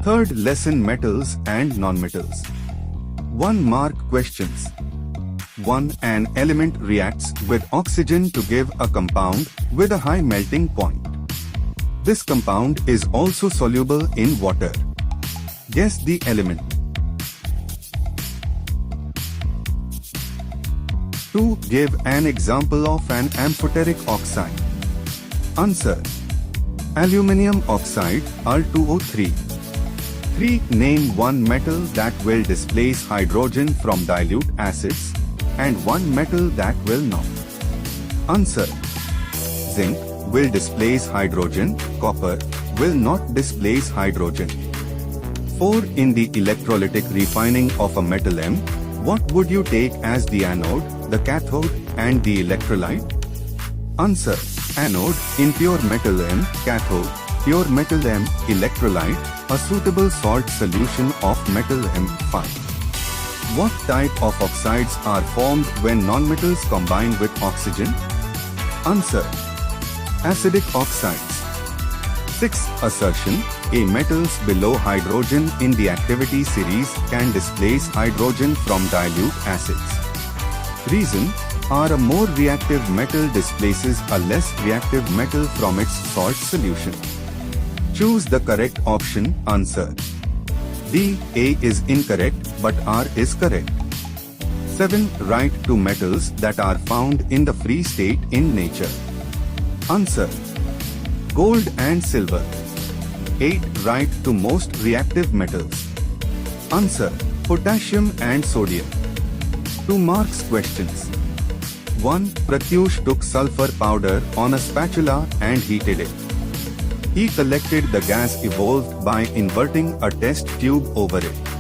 Third lesson, metals and nonmetals. 1 mark questions. 1. An element reacts with oxygen to give a compound with a high melting point. This compound is also soluble in water. Guess the element. 2. Give an example of an amphoteric oxide. Answer: Aluminium oxide, Al2O3. 3. Name one metal that will displace hydrogen from dilute acids and one metal that will not. Answer: Zinc will displace hydrogen, copper will not displace hydrogen. 4. In the electrolytic refining of a metal M, what would you take as the anode, the cathode, and the electrolyte? Answer: Anode, in pure metal M, cathode, pure metal M, electrolyte, a suitable salt solution of metal M5. What type of oxides are formed when nonmetals combine with oxygen? Answer: Acidic oxides. 6. Assertion: A metals below hydrogen in the activity series can displace hydrogen from dilute acids. Reason: A more reactive metal displaces a less reactive metal from its salt solution. Choose the correct option. Answer: D. A is incorrect, but R is correct. 7. Write 2 metals that are found in the free state in nature. Answer: Gold and silver. 8. Write 2 most reactive metals. Answer: Potassium and sodium. 2 marks questions. 1. Pratyush took sulfur powder on a spatula and heated it. He collected the gas evolved by inverting a test tube over it.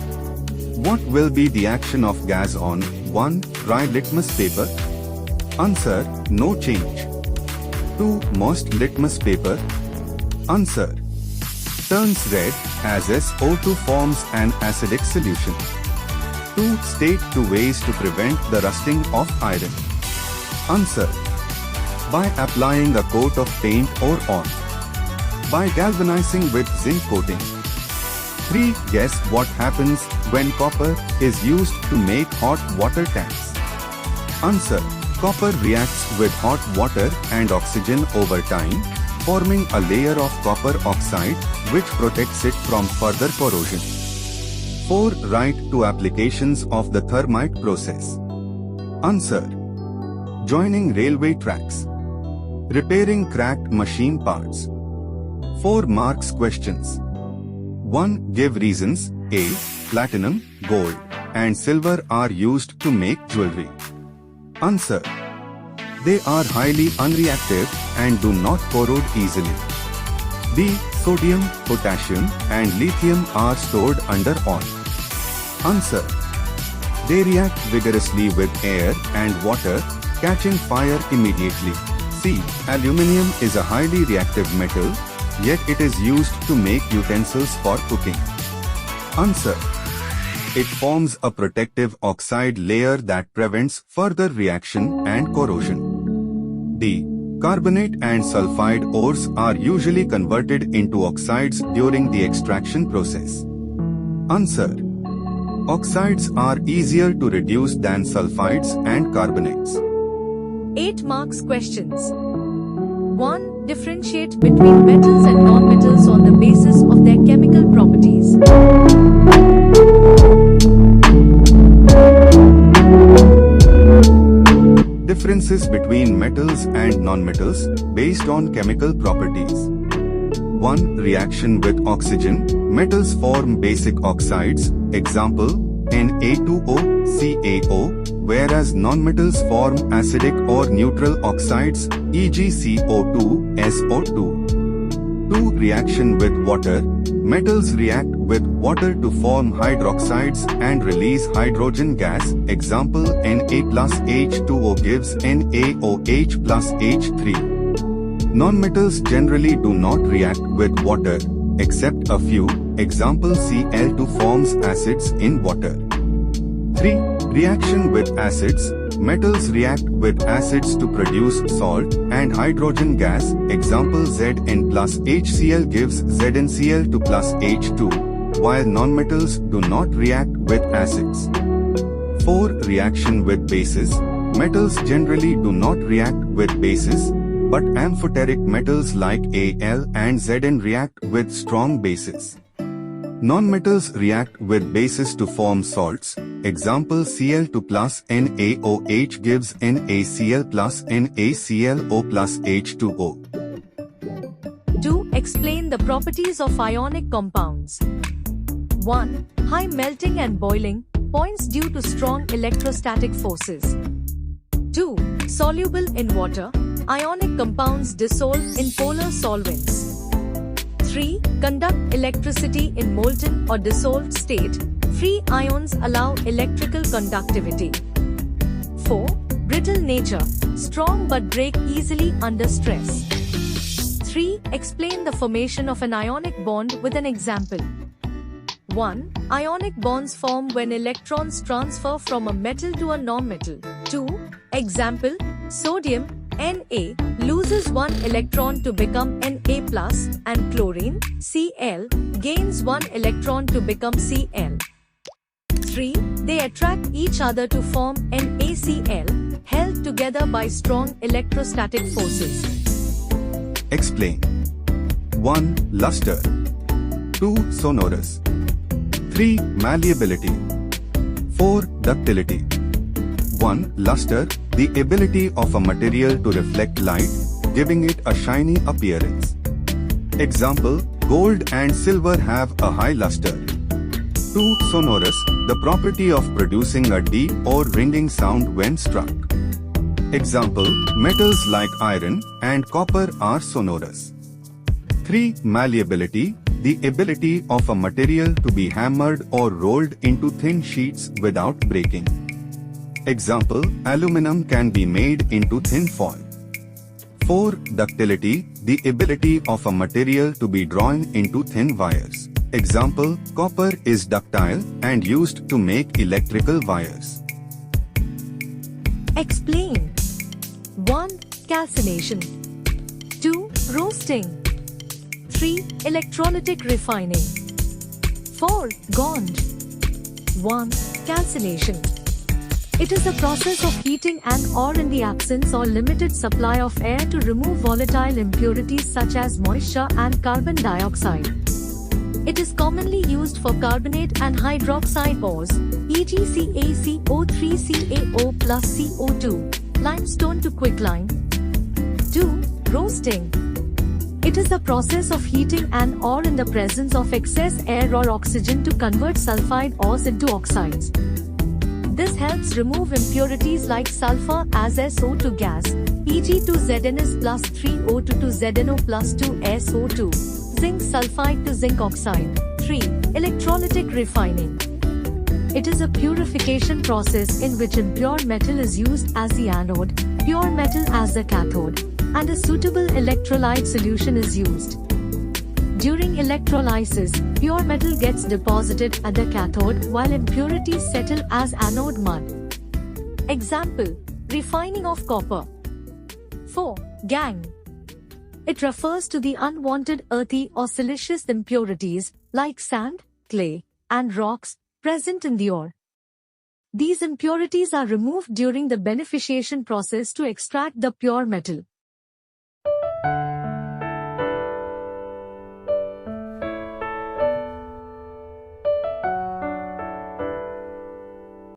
What will be the action of gas on 1. Dry litmus paper? Answer: No change. 2. Moist litmus paper? Answer: Turns red as SO2 forms an acidic solution. 2. State 2 ways to prevent the rusting of iron. Answer: By applying a coat of paint or oil. By galvanizing with zinc coating. 3. Guess what happens when copper is used to make hot water tanks. Answer: Copper reacts with hot water and oxygen over time, forming a layer of copper oxide which protects it from further corrosion. 4. Write 2 applications of the thermite process. Answer: Joining railway tracks. Repairing cracked machine parts. 4 marks questions. 1. Give reasons. A. Platinum, gold, and silver are used to make jewelry. Answer: They are highly unreactive and do not corrode easily. B. Sodium, potassium, and lithium are stored under oil. Answer: They react vigorously with air and water, catching fire immediately. C. Aluminium is a highly reactive metal, yet it is used to make utensils for cooking. Answer: It forms a protective oxide layer that prevents further reaction and corrosion. D. Carbonate and sulfide ores are usually converted into oxides during the extraction process. Answer: Oxides are easier to reduce than sulfides and carbonates. 8 marks questions. 1. Differentiate between metals and nonmetals on the basis of their chemical properties. Differences between metals and nonmetals based on chemical properties. 1. Reaction with oxygen. Metals form basic oxides, example, Na2O, CaO, whereas nonmetals form acidic or neutral oxides, e.g. CO2, SO2. 2. Reaction with water. Metals react with water to form hydroxides and release hydrogen gas, example Na plus H2O gives NaOH plus H3. Nonmetals generally do not react with water, except a few, example Cl2 forms acids in water. 3. Reaction with acids. Metals react with acids to produce salt and hydrogen gas, example Zn plus HCl gives ZnCl2 plus H2. while nonmetals do not react with acids. 4. Reaction with bases. Metals generally do not react with bases, but amphoteric metals like Al and Zn react with strong bases. Nonmetals react with bases to form salts. Example, Cl2 plus NaOH gives NaCl plus NaClO plus H2O. 2. Explain the properties of ionic compounds. 1. High melting and boiling points due to strong electrostatic forces. 2. Soluble in water, ionic compounds dissolve in polar solvents. 3. Conduct electricity in molten or dissolved state. Free ions allow electrical conductivity. 4. Brittle nature, strong but break easily under stress. 3. Explain the formation of an ionic bond with an example. 1. Ionic bonds form when electrons transfer from a metal to a nonmetal. 2. Example, sodium Na loses one electron to become Na+, and chlorine Cl gains one electron to become Cl. 3. They attract each other to form NaCl, held together by strong electrostatic forces. Explain. 1. Luster. 2. Sonorous. 3. Malleability. 4. Ductility. 1. Luster, the ability of a material to reflect light, giving it a shiny appearance. Example, gold and silver have a high luster. 2. Sonorous, the property of producing a deep or ringing sound when struck. Example, metals like iron and copper are sonorous. 3. Malleability, the ability of a material to be hammered or rolled into thin sheets without breaking. Example, aluminum can be made into thin foil. 4. Ductility, the ability of a material to be drawn into thin wires. Example, copper is ductile and used to make electrical wires. Explain. 1. Calcination. 2. Roasting. 3. Electrolytic refining. 4. Gond. 1. Calcination. It is the process of heating an ore in the absence or limited supply of air to remove volatile impurities such as moisture and carbon dioxide. It is commonly used for carbonate and hydroxide ores, e.g. CaCO3CaO plus CO2, limestone to quicklime. 2. Roasting. It is the process of heating an ore in the presence of excess air or oxygen to convert sulfide ores into oxides. This helps remove impurities like sulfur as SO2 gas, e.g. 2ZnS plus 3O2 to ZnO plus 2SO2, zinc sulfide to zinc oxide. 3. Electrolytic refining. It is a purification process in which impure metal is used as the anode, pure metal as the cathode, and a suitable electrolyte solution is used. During electrolysis, pure metal gets deposited at the cathode while impurities settle as anode mud. Example, refining of copper. 4. Gangue. It refers to the unwanted earthy or siliceous impurities, like sand, clay, and rocks, present in the ore. These impurities are removed during the beneficiation process to extract the pure metal.